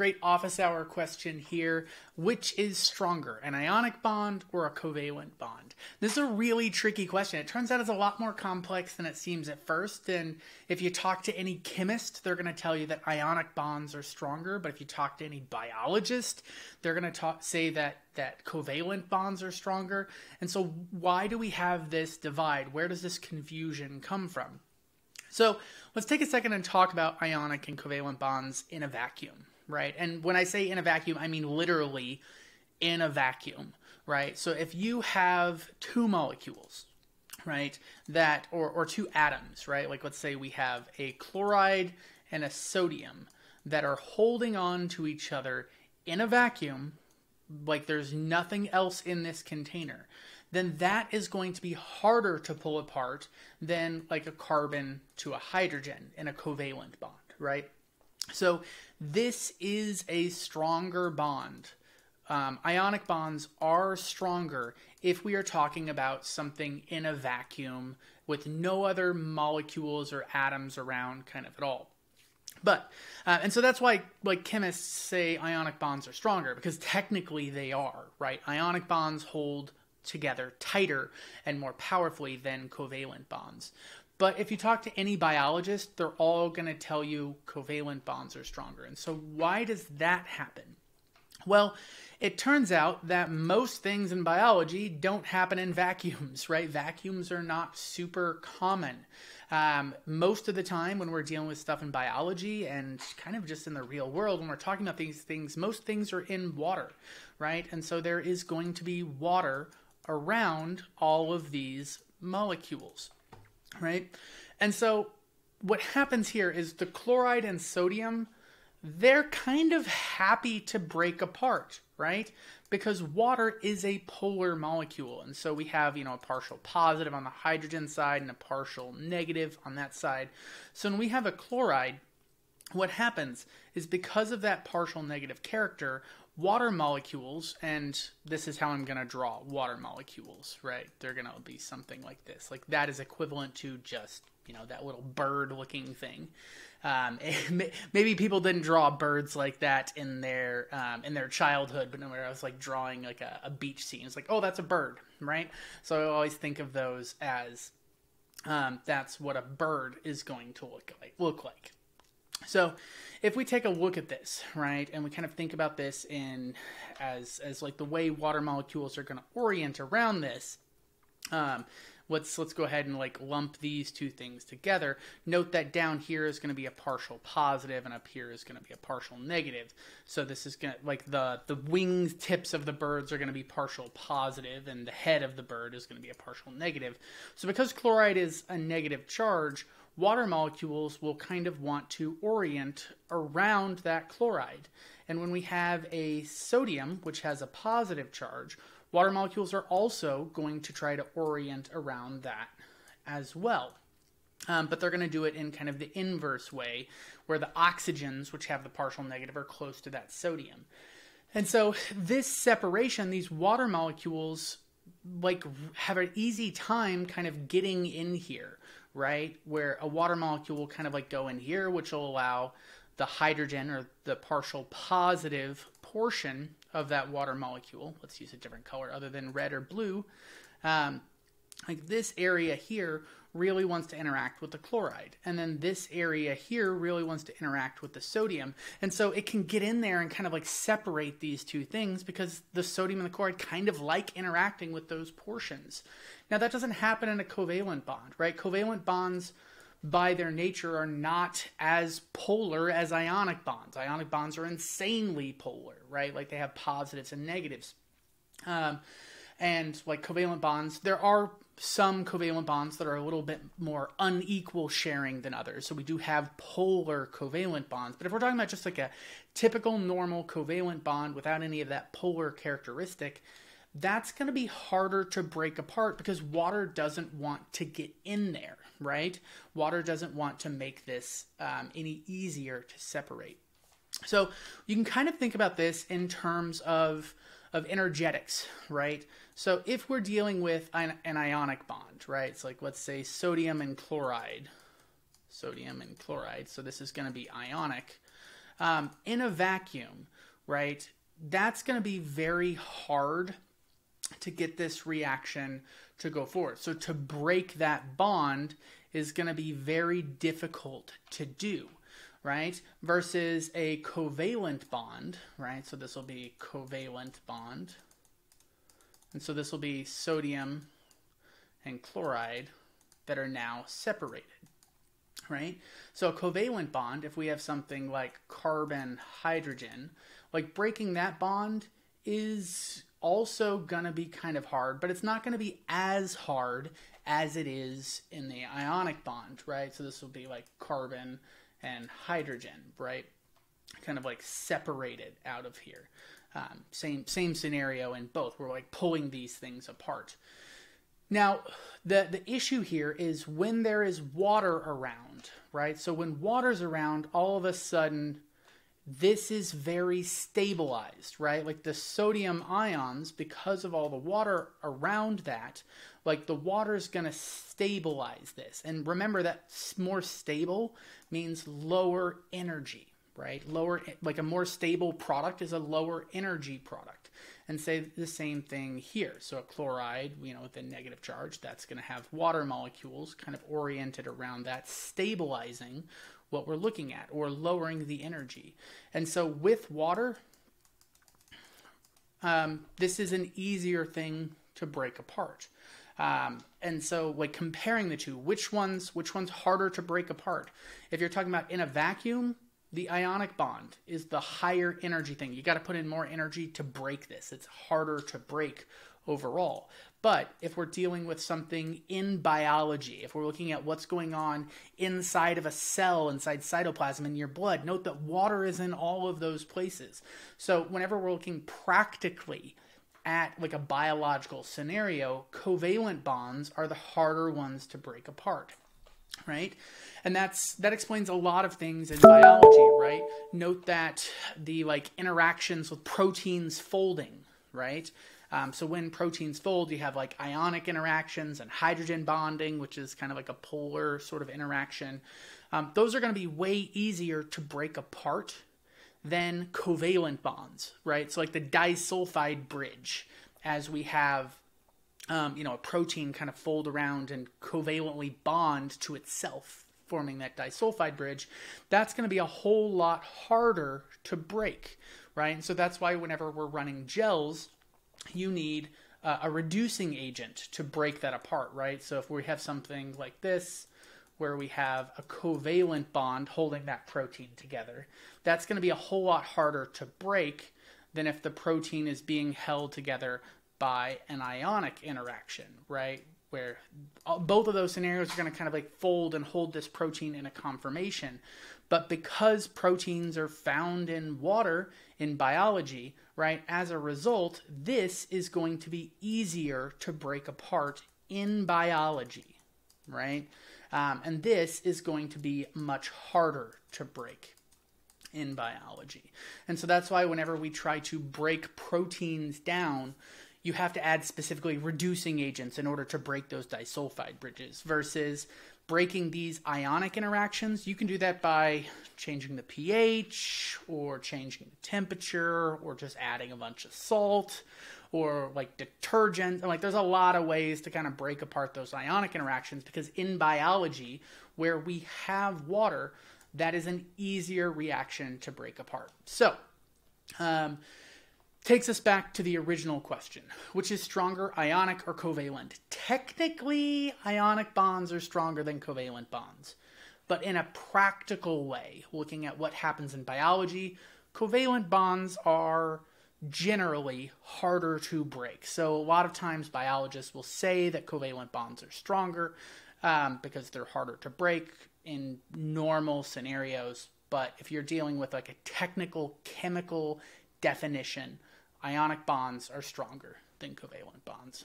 great office hour question here. Which is stronger, an ionic bond or a covalent bond? This is a really tricky question. It turns out it's a lot more complex than it seems at first. And if you talk to any chemist, they're going to tell you that ionic bonds are stronger. But if you talk to any biologist, they're going to say that covalent bonds are stronger. And so why do we have this divide? Where does this confusion come from? So let's take a second and talk about ionic and covalent bonds in a vacuum, right? And when I say in a vacuum, I mean literally in a vacuum, right? So if you have two molecules, right, that, or two atoms, right? Like let's say we have a chloride and a sodium that are holding on to each other in a vacuum, like there's nothing else in this container, then that is going to be harder to pull apart than like a carbon to a hydrogen in a covalent bond, right? So this is a stronger bond. Ionic bonds are stronger if we are talking about something in a vacuum with no other molecules or atoms around kind of at all. But, and so that's why like chemists say ionic bonds are stronger, because technically they are, right? Ionic bonds hold together tighter and more powerfully than covalent bonds. But if you talk to any biologist, they're all going to tell you covalent bonds are stronger. And so why does that happen? Well, it turns out that most things in biology don't happen in vacuums, right? Vacuums are not super common. Most of the time when we're dealing with stuff in biology and kind of just in the real world, when we're talking about these things, most things are in water, right? And so there is going to be water around all of these molecules, right? And so what happens here is the chloride and sodium, they're kind of happy to break apart, right? Because water is a polar molecule. And so we have, a partial positive on the hydrogen side and a partial negative on that side. So when we have a chloride, what happens is because of that partial negative character, water molecules, and this is how I'm going to draw water molecules, right? They're going to be something like this. Like that is equivalent to just, that little bird-looking thing. Maybe people didn't draw birds like that in their childhood, but whenever I was like drawing like a beach scene, it's like, oh, that's a bird, right? So I always think of those as that's what a bird is going to look like. So if we take a look at this, right, and we kind of think about this as like the way water molecules are going to orient around this, let's go ahead and like lump these two things together. Note that down here is going to be a partial positive and up here is going to be a partial negative. So this is going to, like the wing tips of the birds are going to be partial positive and the head of the bird is going to be a partial negative. So because chloride is a negative charge, water molecules will kind of want to orient around that chloride. And when we have a sodium, which has a positive charge, water molecules are also going to try to orient around that as well. But they're going to do it in kind of the inverse way, where the oxygens, which have the partial negative, are close to that sodium. And so this separation, these water molecules like have an easy time kind of getting in here, right? Where a water molecule will kind of like go in here, which will allow the hydrogen or the partial positive portion of that water molecule, let's use a different color other than red or blue, like this area here really wants to interact with the chloride. And then this area here really wants to interact with the sodium. And so it can get in there and kind of like separate these two things because the sodium and the chloride kind of like interacting with those portions. Now that doesn't happen in a covalent bond, right? Covalent bonds by their nature are not as polar as ionic bonds. Ionic bonds are insanely polar, right? Like they have positives and negatives. And like covalent bonds, there are some covalent bonds that are a little bit more unequal sharing than others. So we do have polar covalent bonds. But if we're talking about just like a typical normal covalent bond without any of that polar characteristic, that's going to be harder to break apart because water doesn't want to get in there, right? Water doesn't want to make this any easier to separate. So you can kind of think about this in terms of energetics, right? So if we're dealing with an ionic bond, right? It's like, let's say sodium and chloride. So this is going to be ionic. In a vacuum, right, that's going to be very hard to get this reaction to go forward. So to break that bond is going to be very difficult to do, right? Versus a covalent bond, right? So this will be covalent bond. And so this will be sodium and chloride that are now separated, right? So a covalent bond, if we have something like carbon, hydrogen, like breaking that bond is also going to be kind of hard, but it's not going to be as hard as it is in the ionic bond, right? So this will be like carbon and hydrogen, right? Kind of like separated out of here. Same scenario in both. We're like pulling these things apart. Now, the issue here is when there is water around, right? So when water's around, all of a sudden, this is very stabilized, right? Like the sodium ions, because of all the water around that, like the water is going to stabilize this. And remember that more stable means lower energy, right? Lower, like a more stable product is a lower energy product. And say the same thing here. So a chloride, with a negative charge, that's going to have water molecules kind of oriented around that, stabilizing what we're looking at or lowering the energy. And so with water, this is an easier thing to break apart. And so like comparing the two, which one's harder to break apart? If you're talking about in a vacuum, the ionic bond is the higher energy thing. You got to put in more energy to break this. It's harder to break overall. But if we're dealing with something in biology, if we're looking at what's going on inside of a cell, inside cytoplasm in your blood, note that water is in all of those places. So whenever we're looking practically at like a biological scenario, covalent bonds are the harder ones to break apart, right? And that explains a lot of things in biology, right? Note that the like interactions with proteins folding, right? So when proteins fold, you have like ionic interactions and hydrogen bonding, which is kind of like a polar sort of interaction. Those are going to be way easier to break apart than covalent bonds, right? So like the disulfide bridge, as we have a protein kind of fold around and covalently bond to itself, forming that disulfide bridge, that's going to be a whole lot harder to break, right? And so that's why whenever we're running gels, you need a reducing agent to break that apart, right? So if we have something like this, where we have a covalent bond holding that protein together, that's going to be a whole lot harder to break than if the protein is being held together by an ionic interaction, right? Where both of those scenarios are going to kind of like fold and hold this protein in a conformation. But because proteins are found in water in biology, right, as a result, this is going to be easier to break apart in biology, right? And this is going to be much harder to break in biology. And so that's why whenever we try to break proteins down, you have to add specifically reducing agents in order to break those disulfide bridges versus breaking these ionic interactions. You can do that by changing the pH or changing the temperature or just adding a bunch of salt or like detergent. Like there's a lot of ways to kind of break apart those ionic interactions because in biology, where we have water, that is an easier reaction to break apart. So, takes us back to the original question, which is stronger, ionic or covalent? Technically, ionic bonds are stronger than covalent bonds. But in a practical way, looking at what happens in biology, covalent bonds are generally harder to break. So a lot of times biologists will say that covalent bonds are stronger because they're harder to break in normal scenarios. But if you're dealing with like a technical chemical definition, ionic bonds are stronger than covalent bonds.